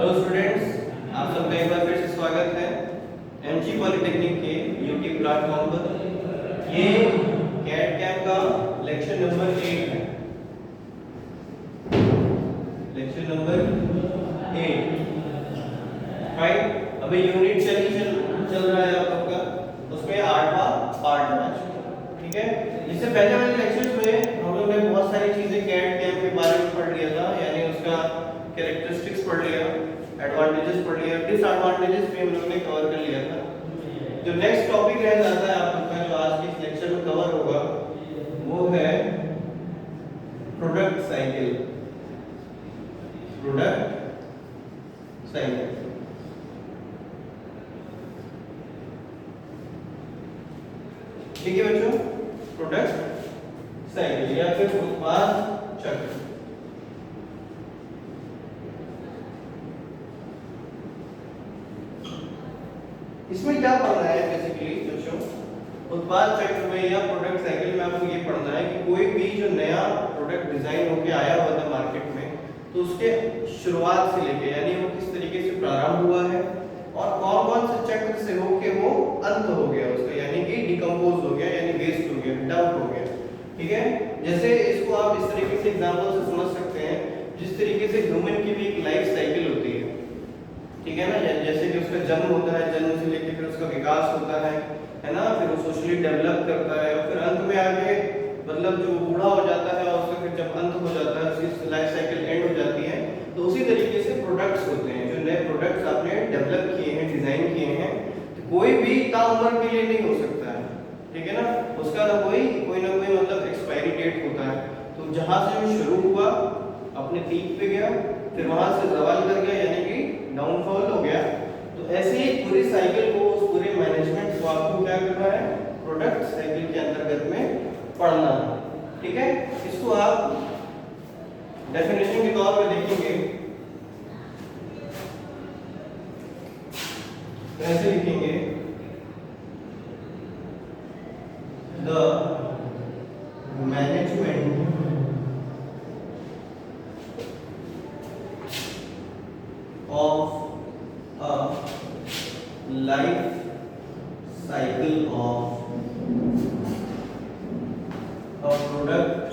Hello students, आप सबका एक बार फिर से स्वागत है एमजी पॉलिटेक्निक के यूट्यूब प्लेटफॉर्म पर। ये कैट कैम का लेक्चर नंबर 8 है। Lecture number 8, right. अभी यूनिट चल रहा है आप सबका, उसमें 8वां पार्ट है आज, ठीक है। इससे पहले वाले लेक्चर्स में हम लोग ने बहुत सारी चीजें कैट कैम के बारे में पढ़ लिया था, यानी उसका कैरेक्टरिस्टिक्स पढ़ लिया, एडवांटेजेस पढ़ लिया, डिसएडवांटेजेस भी हम लोग ने कवर कर लिया था। जो नेक्स्ट टॉपिक रह जाता है आप लोग का, जो आज के इस लेक्चर में कवर होगा, वो है प्रोडक्ट साइकिल। प्रोडक्ट साइकिल, ठीक है बच्चों। प्रोडक्ट साइकिल या फिर उत्पाद चक्र। इसमें क्या पढ़ना है बेसिकली बच्चों, उत्पाद चक्र में या प्रोडक्ट साइकिल में आपको ये पढ़ना है कि कोई भी जो नया प्रोडक्ट डिजाइन होके आया हुआ था मार्केट में, तो उसके शुरुआत से लेके यानी वो किस तरीके से प्रारंभ हुआ है और कौन कौन से चक्र से होके वो अंत हो गया उसका, यानी कि डिकम्पोज हो गया, यानी वेस्ट हो गया, डंप हो गया, ठीक है। जैसे इसको आप इस तरीके से एग्जांपल से समझ सकते हैं, जिस तरीके से ह्यूमन की भी एक लाइफ साइकिल होती है, ठीक है ना। जैसे कि उसका जन्म होता है, जन्म से लेके फिर उसका विकास होता है ना, फिर वो सोशली डेवलप करता है और फिर अंत में आके मतलब जो बूढ़ा हो जाता है और उसका फिर जब अंत हो जाता है, उसकी लाइफ साइकिल एंड हो जाती है। तो उसी तरीके से प्रोडक्ट्स होते हैं, जो नए प्रोडक्ट्स आपने डेवलप किए हैं, डिजाइन किए हैं, तो कोई भी ताउम्र के लिए नहीं हो सकता है, ठीक है ना। उसका ना कोई ना कोई मतलब एक्सपायरी डेट होता है। तो जहां से वो शुरू हुआ, अपने पीक पे गया, फिर वहां से जवाल कर गया, यानी कि डाउनफॉल हो गया। तो ऐसे ही पूरी साइकिल को, उस पूरे मैनेजमेंट को आपको क्या करना है, प्रोडक्ट साइकिल के अंतर्गत में पढ़ना है, ठीक है। इसको आप डेफिनेशन के तौर पे देखेंगे, ऐसे लिखेंगे, the management of a life cycle of a product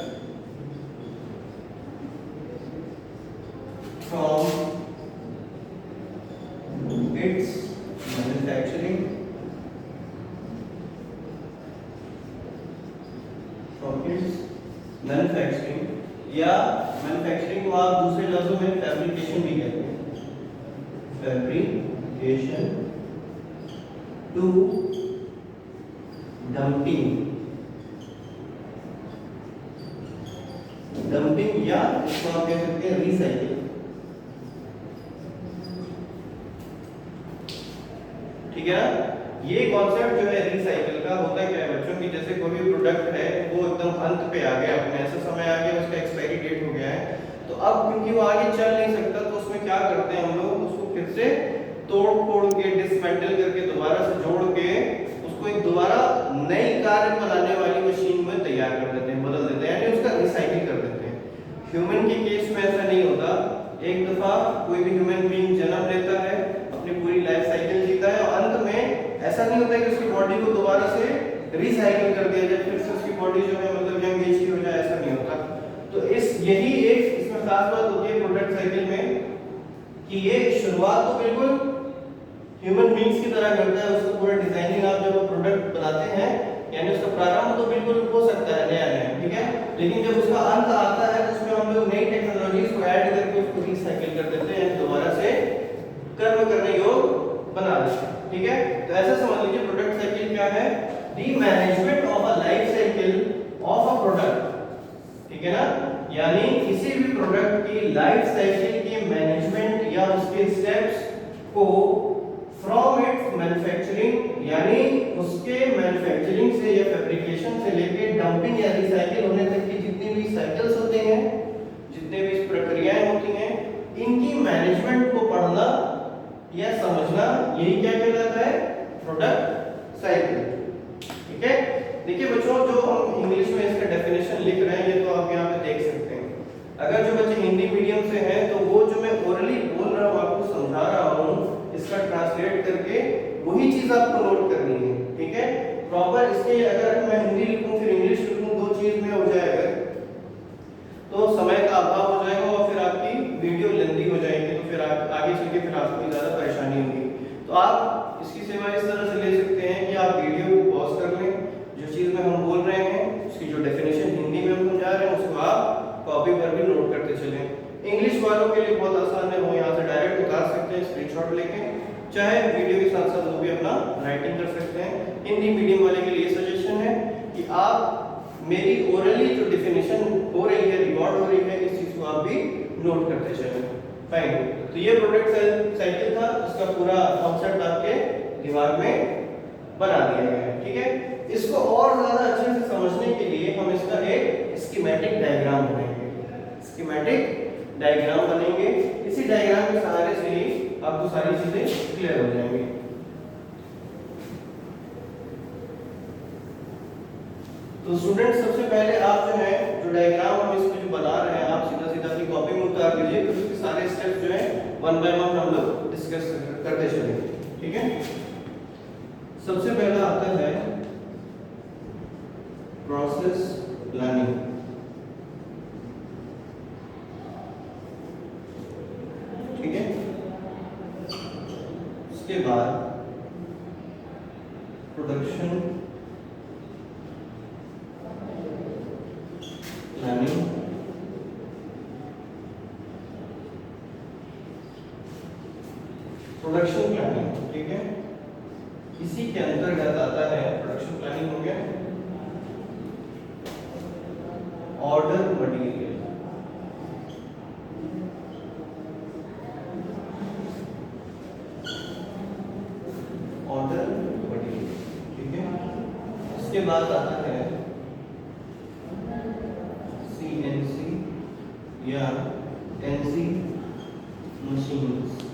from its manufacturing या मैन्युफैक्चरिंग को आप दूसरे लफ्जों में फैब्रिकेशन भी कहते हैं, फैब्रिकेशन टू डंपिंग या इसको आप कह सकते हैं रीसाइकिल, ठीक है ना। ये कॉन्सेप्ट जो है रीसाइकिल का, होता क्या है बच्चों कि जैसे कोई भी प्रोडक्ट है वो एकदम अंत पे आ गया, अपने ऐसा समय आ गया, उसका एक्सपायरी डेट हो गया है, तो अब क्योंकि वो आगे चल नहीं सकता, तो उसमें क्या करते हैं हम लोग, उसको फिर से तोड़ फोड़ के, डिसमेंटल करके, दोबारा से जोड़ के उसको एक दोबारा नई कार बनाने वाली मशीन में तैयार कर देते हैं, बदल देते हैं, यानी उसका रिसाइकिल कर देते हैं। ह्यूमन के केस में ऐसा नहीं होता। एक दफा कोई भी ह्यूमन बीइंग जन्म लेता है, अपनी पूरी लाइफ साइकिल जीता है और अंत में ऐसा नहीं होता कि उसकी बॉडी को दोबारा से रिसाइकिल कर दिया जाए, फिर से उसकी बॉडी जो है मतलब यंग एज की हो जाए, ऐसा नहीं होता। तो यही एक इसमें खास बात होती है प्रोडक्ट साइकिल में, कि ये शुरुआत तो बिल्कुल ह्यूमन बीइंग्स की तरह करता है। उसका पूरा डिजाइनिंग आप जब प्रोडक्ट बनाते हैं, यानी उसका प्रारंभ तो बिल्कुल हो सकता है नया, ठीक है, लेकिन जब उसका अंत आता है, उसमें हम लोग नई टेक्नोलॉजीज को ऐड करके उसको रिसाइकिल कर देते हैं, दोबारा से कर्म करने योग्य बना देते हैं, ठीक है। तो ऐसा समझ लीजिए प्रोडक्ट साइकिल क्या है, the management of a life cycle of a product, ठीक है ना। यानी किसी भी प्रोडक्ट की लाइफ साइकिल के मैनेजमेंट या उसके स्टेप्स को फ्रॉम इट्स मैन्युफैक्चरिंग, यानी उसके मैन्युफैक्चरिंग से या फैब्रिकेशन से लेके डंपिंग या रिसाइकिल होने तक की जितनी भी साइकिल्स होते हैं, जितने भी प्रक्रियाएं होती हैं, इनकी मैनेजमेंट को पढ़ना या समझना, यही क्या कहलाता है, प्रोडक्ट साइकिल, ठीक है। देखिए बच्चों, जो हम इंग्लिश में इसका डेफिनेशन लिख रहे हैं, ये तो आप यहाँ पे देख सकते हैं। अगर जो बच्चे हिंदी मीडियम से हैं, तो वो जो मैं ओरली बोल रहा हूँ आपको आगे चल के फिर आपको ज़्यादा परेशानी होगी। तो आप इसकी सेवा इस तरह से ले सकते हैं कि आप वीडियो को पॉज कर लें, जो चीज़ में हम बोल रहे हैं उसकी जो डेफिनेशन हिंदी में हम समझा रहे हैं उसको आप कॉपी पर भी नोट करते चलें। इंग्लिश वालों के लिए बहुत आसान है, वो यहाँ से डायरेक्ट उतार सकते हैं स्क्रीनशॉट लेके, चाहे वीडियो के साथ साथ वो भी अपना राइटिंग कर सकते हैं। हिंदी मीडियम वाले के लिए सजेशन है कि आप मेरी ओरली जो डेफिनेशन हो रही है, रिकॉर्ड हो रही है, इस चीज को आप भी नोट करते चलें। फाइन, तो ये प्रोडक्ट साइकिल था, इसका पूरा कॉन्सेप्ट आपके दिमाग में बना दिया गया है। ठीक है, इसको और ज्यादा अच्छे से समझने के लिए हम इसका एक स्कीमेटिक डायग्राम बनाएंगे। स्कीमेटिक डायग्राम बनेंगे, इसी डायग्राम के सहारे से ही आपको सारी चीजें क्लियर हो जाएंगी। तो स्टूडेंट सबसे पहले आप जो है जो डायग्राम हम इसमें जो बना रहे हैं, आप सीधा सीधा अपनी कॉपी में उतार लीजिए, तो उसके सारे स्टेप्स जो है वन बाय वन हम लोग डिस्कस करते चलेंगे। ठीक है, सबसे पहला आता है प्रोसेस प्लानिंग। ठीक है, उसके बाद प्रोडक्शन प्लानिंग, प्रोडक्शन प्लानिंग। ठीक है, इसी के अंतर्गत आता है प्रोडक्शन प्लानिंग हो गया, ऑर्डर मटेरियल, ऑर्डर मटेरियल। ठीक है, इसके बाद आता है CNC या NC मशीन्स।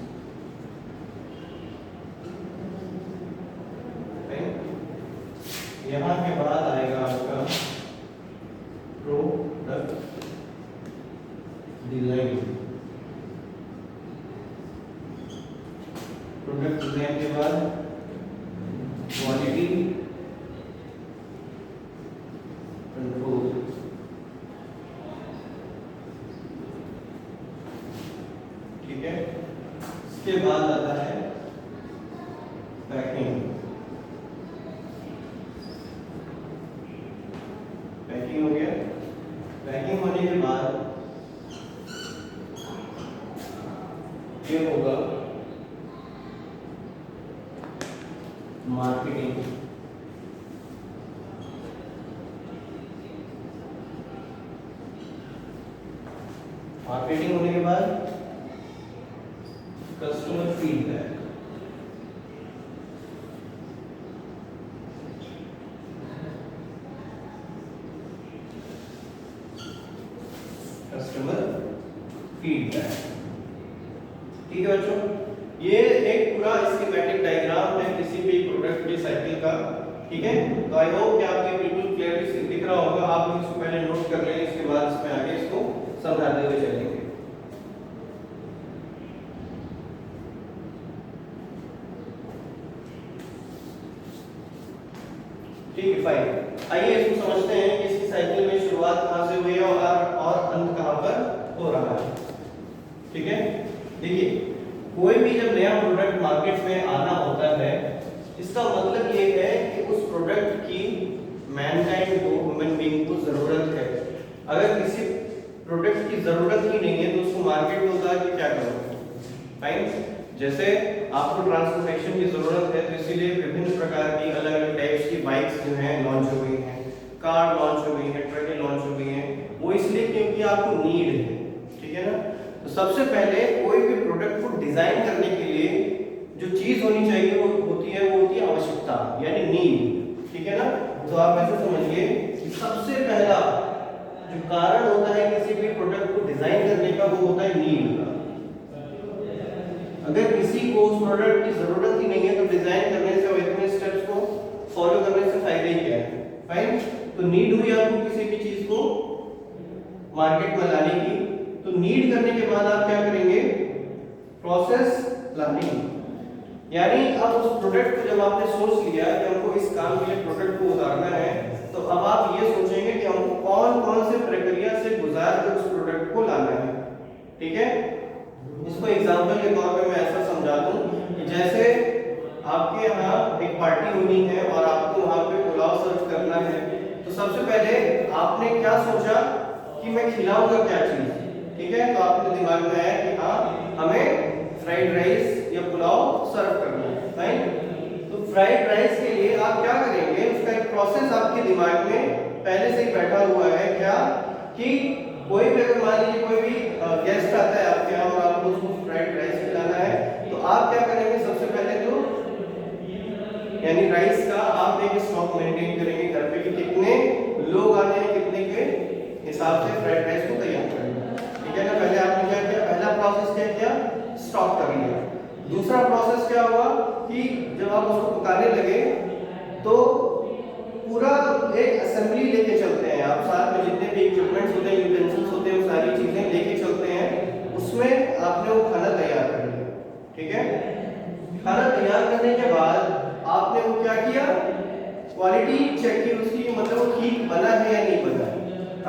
यहाँ के बाद आएगा आपका प्रोडक्ट डिजाइन। प्रोडक्ट डिजाइन के बाद क्वालिटी कंट्रोल। ठीक है, इसके बाद आता है पैकिंग। पैकिंग हो गया, पैकिंग होने के बाद ये होगा मार्केटिंग। मार्केटिंग होने के बाद कस्टमर फीडबैक। Customer feedback. ठीक है बच्चों, ये एक पूरा स्कीमेटिक डायग्राम है किसी भी प्रोडक्ट की साइकिल का। ठीक है, तो आई होप कि आपको बिल्कुल क्लियरली दिख रहा होगा। आप लोग इसको पहले नोट कर लें, इसके बाद इसमें आगे इसको समझाते हुए चलेंगे। ठीक है, फाइन, आइए इसको समझते हैं कि इसकी साइकिल में शुरुआत कहां से हुई है और अंत कहां पर हो रहा है। ठीक है, देखिए कोई भी जब नया प्रोडक्ट मार्केट में आना होता है, इसका मतलब ये है कि उस प्रोडक्ट की मैनकाइंड को, ह्यूमन बीइंग को जरूरत है। अगर किसी प्रोडक्ट की जरूरत ही नहीं है तो उसको मार्केट में उतार के क्या करोगे? फाइन, जैसे आपको ट्रांसपोर्टेशन की जरूरत है तो इसीलिए विभिन्न प्रकार की अलग अलग टाइप्स की बाइक्स जो हैं लॉन्च हो गई हैं, कार लॉन्च हो गई हैं, ट्रकें लॉन्च हो गई हैं। वो इसलिए क्योंकि आपको नीड है। ठीक है ना, तो सबसे पहले कोई भी प्रोडक्ट को डिजाइन करने के लिए जो चीज होनी चाहिए वो होती है आवश्यकता, यानी नीड। ठीक है ना, तो आप ऐसे समझिए कि सबसे पहला जो कारण होता है किसी भी प्रोडक्ट को डिजाइन करने का वो होता है नीड का। अगर किसी को उस प्रोडक्ट की जरूरत ही नहीं है तो डिजाइन करने से और इतने स्टेप्स को फॉलो करने से फायदा ही क्या है? फाइन, तो नीड हुई आपको किसी भी चीज को मार्केट में लाने की, तो नीड करने के बाद आप क्या करेंगे? Process planning. यानी अब उस प्रोडक्ट को जब आपने सोच लिया कि हमको इस काम के लिए प्रोडक्ट को उतारना है, तो अब आप ये सोचेंगे कि हमको कौन कौन से प्रक्रिया से गुजार कर उस प्रोडक्ट को लाना है। ठीक है, इसको एग्जांपल के तौर पे पार्टी होनी है और आपको वहां पे पुलाव सर्व करना है, तो सबसे पहले आपने क्या सोचा कि मैं खिलाऊंगा क्या चीज, ठीक है। तो आपके दिमाग में आया कि हाँ हमें फ्राइड राइस या पुलाव सर्व करना है, राइट। तो फ्राइड राइस के लिए आप क्या करेंगे, उसका एक प्रोसेस आपके दिमाग में पहले से ही बैठा हुआ है, क्या कि कोई भी अगर मान लीजिए कोई भी गेस्ट आता है आपके यहाँ और आपको उसको फ्राइड राइस खिलाना है, तो आप क्या करेंगे, सबसे पहले तो यानी राइस का आप एक स्टॉक मेंटेन करेंगे घर पे कि कितने लोग आने हैं, कितने के हिसाब से फ्राइड राइस को तैयार करेंगे, ठीक है ना। पहले आपने क्या किया, पहला प्रोसेस क्या किया, स्टॉक कर लिया। दूसरा प्रोसेस क्या हुआ कि जब आप उसको पकाने लगे तो पूरा एक असेंबली लेके चलते हैं आप, साथ में जितने भी इक्विपमेंट्स होते हैं, यूटेंसिल्स होते हैं, वो सारी चीजें लेके चलते हैं, उसमें आपने वो खाना तैयार कर लिया, ठीक है। खाना तैयार करने के बाद आपने वो क्या किया, क्वालिटी चेक की उसकी, मतलब वो ठीक बना है या नहीं बना है।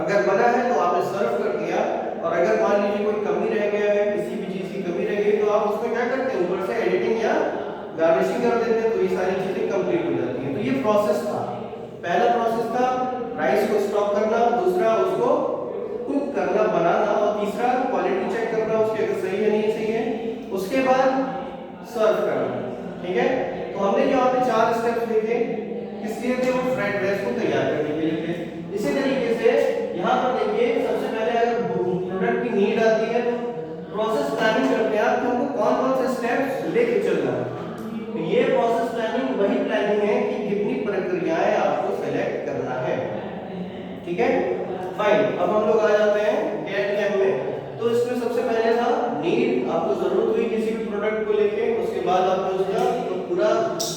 अगर बना है तो आपने सर्व कर दिया, और अगर मान लीजिए कोई कमी रह गया है, किसी भी चीज की कमी रह गई, तो आप उसमें क्या करते हैं, ऊपर से एडिटिंग या गार्निशिंग कर देते हैं, तो ये सारी चीजें कंप्लीट हो जाती हैं। तो ये प्रोसेस था, पहला प्रोसेस था राइस को स्टॉक करना, दूसरा उसको कुक करना, बनाना, और तीसरा क्वालिटी चेक करना उसकी, अगर सही है नहीं सही है, उसके बाद सर्व करना, ठीक है। तो हमने यहाँ पे 4 स्टेप्स देखे, किस लिए थे, वो फ्राइड राइस को तैयार करने के लिए थे। इसी तरीके से यहाँ पर देखिए, सबसे पहले अगर प्रोडक्ट की नीड आती है तो प्रोसेस प्लानिंग करते हैं आप कि हमको कौन कौन से स्टेप्स लेके चलना है। तो ये प्रोसेस प्लानिंग वही प्लानिंग है कि कितनी प्रक्रियाएं आपको सेलेक्ट करना है, ठीक है। फाइन, अब हम लोग आ जाते हैं CAD/CAM में। तो इसमें सबसे पहले था नीड, आपको जरूरत हुई किसी भी प्रोडक्ट को लेके, उसके बाद आपने उसका तो पूरा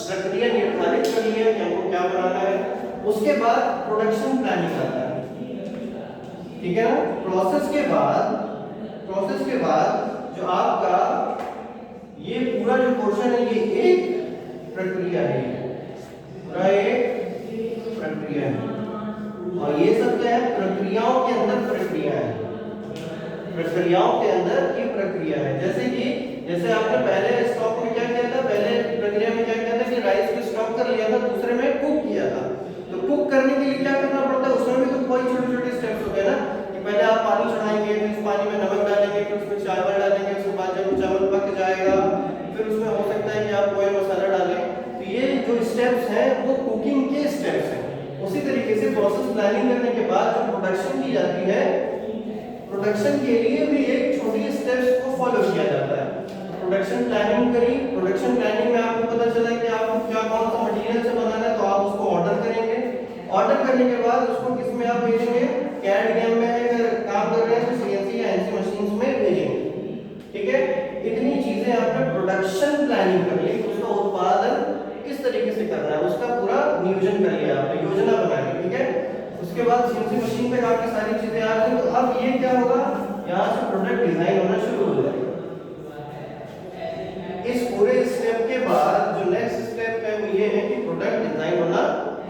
प्रक्रिया निर्धारित कर लिया कि हमको क्या बनाना है। उसके बाद प्रोडक्शन प्लानिंग आता है, ठीक है ना। प्रोसेस के बाद जो आपका ये पूरा जो पोर्शन है, ये एक प्रक्रिया है, पूरा एक प्रक्रिया है, और ये सब क्या है, प्रक्रियाओं के अंदर प्रक्रिया है, प्रक्रियाओं के अंदर की प्रक्रिया है। जैसे आपने पहले स्टॉक में क्या किया था, पहले प्रक्रिया में क्या किया था कि राइस को स्टॉक कर लिया था, दूसरे में कुक किया था। तो कुक करने के लिए क्या करना पड़ता है, उसमें भी तो कोई छोटे-छोटे स्टेप्स होते हैं ना, कि पहले आप पानी चढ़ाएंगे, फिर उस पानी में नमक डालेंगे, फिर उसमें चावल डालेंगे, उसके बाद जब चावल पक जाएगा फिर उसमें हो सकता है कि आप कोई मसाला डालें। तो ये जो स्टेप्स हैं वो कुकिंग के स्टेप्स हैं। उसी तरीके से प्रोसेस प्लानिंग करने के बाद जो प्रोडक्शन की जाती है, प्रोडक्शन के लिए भी एक छोटी स्टेप्स को फॉलो किया जाता है। प्रोडक्शन प्लानिंग करी, प्रोडक्शन प्लानिंग में आपको पता चला कि आपको क्या कौन सा मटेरियल से बनाना है, तो आप उसको ऑर्डर करेंगे। ऑर्डर करने के बाद उसको किस में आप भेजेंगे, CAD/CAM में अगर काम कर रहे हैं तो CNC या NC मशीन्स में भेजेंगे, ठीक है। इतनी चीजें आपने प्रोडक्शन प्लानिंग कर ली, उसका उत्पादन किस तरीके से करना है उसका पूरा नियोजन कर लिया आपने, योजना बना ली, ठीक है। उसके बाद CNC मशीन पे आपकी सारी चीजें आ गई, तो अब ये क्या होगा, यहाँ से प्रोडक्ट डिजाइन होना शुरू हो जाएगा। इस पूरे स्टेप के बाद जो नेक्स्ट स्टेप है वो ये है कि प्रोडक्ट डिजाइन होना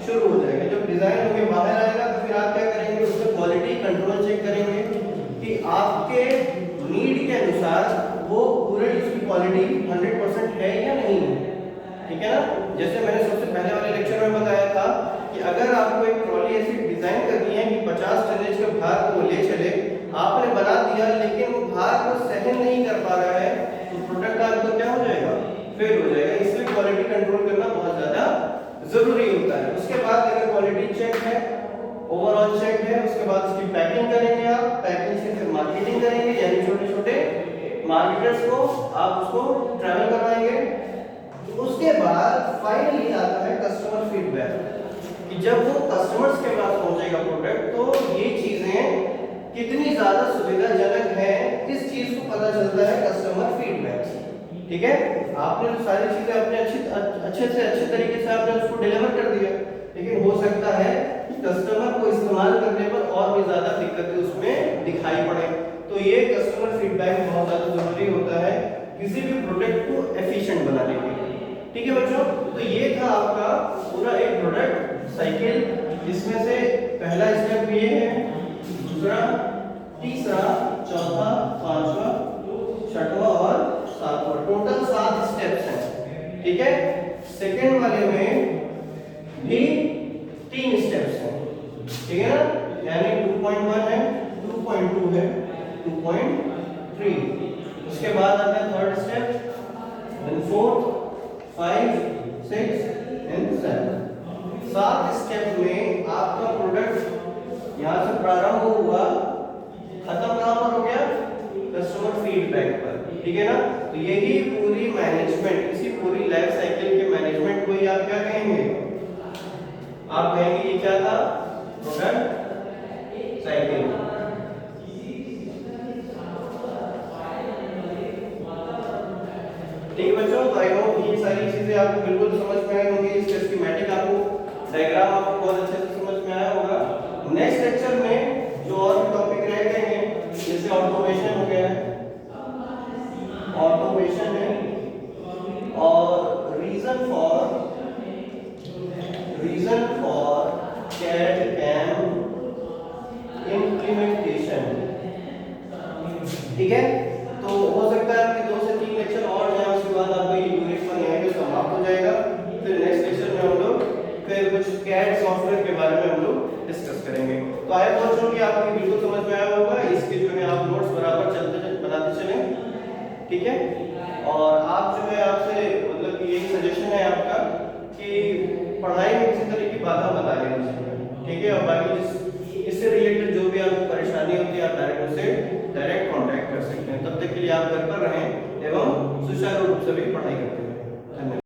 शुरू हो जाएगा। जब डिजाइन होके बाहर आएगा तो फिर आप क्या करेंगे, उसमें क्वालिटी कंट्रोल चेक करेंगे कि आपके नीड के अनुसार वो पूरे उसकी क्वालिटी 100% है या नहीं है, ठीक है ना। जैसे मैंने सबसे पहले वाले लेक्चर में बताया था कि अगर आपको एक ट्रॉली ऐसी डिजाइन करनी है कि 50 टनेज के भार को ले चले, आपने बना दिया लेकिन वो भार को सहन नहीं कर पा रहा है, तो प्रोडक्ट आपका क्या हो जाएगा, फेल हो जाएगा। इसलिए क्वालिटी कंट्रोल करना बहुत ज्यादा जरूरी होता है। उसके बाद अगर क्वालिटी चेक है, ओवरऑल चेक है, उसके बाद उसकी पैकिंग करेंगे आप, पैकिंग से फिर मार्केटिंग करेंगे, यानी छोटे-छोटे मार्केटर्स को आप उसको ट्रैवल करवाएंगे। उसके बाद फाइनली आता है कस्टमर फीडबैक, कि जब वो कस्टमर्स के पास पहुंचेगा प्रोडक्ट, तो ये चीजें कितनी ज्यादा सुविधाजनक है, इस चीज को पता चलता है कस्टमर फीडबैक से, ठीक है। आपने तो सारी चीजें अपने अच्छे तरीके से आपने उसको डिलीवर कर दिया, लेकिन हो सकता है कस्टमर को इस्तेमाल करने पर और भी ज्यादा दिक्कतें उसमें दिखाई पड़े। तो ये कस्टमर फीडबैक बहुत ज्यादा जरूरी होता है किसी भी प्रोडक्ट को एफिशिएंट बनाने के लिए, ठीक है बच्चों। तो ये था आपका पूरा एक प्रोडक्ट साइकिल, जिसमें से पहला स्टेप ये है, दूसरा, तीसरा, चौथा, पांचवा, छठवां और सातवां, टोटल 7 स्टेप्स हैं, ठीक है। सेकेंड वाले में भी 3 स्टेप्स हैं, ठीक है ना, यानी 2.1 है, 2.2 है, 2.3। उसके बाद आता है third step, then fourth, 5, 6 and 7। 7 step में आपका प्रोडक्ट यहाँ से प्रारंभ हुआ, खत्म कहाँ पर हो गया, कस्टमर फीडबैक पर, ठीक है ना। तो यही पूरी मैनेजमेंट, इसी पूरी लाइफ साइकिल के मैनेजमेंट को ही आप क्या कहेंगे, आप कहेंगे ये क्या था, प्रोडक्ट साइकिल। ठीक है बच्चों, तो आई होप ये सारी चीजें आपको बिल्कुल समझ में आई होंगी, इसका स्कीमेटिक आपको, डायग्राम आपको बहुत अच्छे से समझ में आया होगा। नेक्स्ट लेक्चर में जो और भी टॉपिक रह गए हैं, जैसे ऑटोमेशन हो गया है, ऑटोमेशन है, और रीजन फॉर CAD/CAM इम्प्लीमेंटेशन, ठीक है। तो हो सकता है आपके 2 से 3 लेक्चर और जाए, उसके बाद आपका ये यूनिट 1 यहीं पे समाप्त हो जाएगा। फिर नेक्स्ट लेक्चर में हम लोग फिर कुछ CAD सॉफ्टवेयर के बारे में हम लोग डिस्कस करेंगे। तो आई होप कि आपको बिल्कुल समझ में आया होगा, इसके जो है आप नोट्स बराबर बनाते चलें, ठीक है। और आप जो है, आपसे मतलब कि यही सजेशन है आपका कि पढ़ाई में किसी तरह की बाधा बता लेनी चाहिए, ठीक है। और बाकी इससे रिलेटेड जो भी आपको परेशानी होती है, आप डायरेक्ट कांटेक्ट कर सकते हैं। तब तक के लिए आप घर पर रहें एवं सुचारू रूप से भी पढ़ाई करें।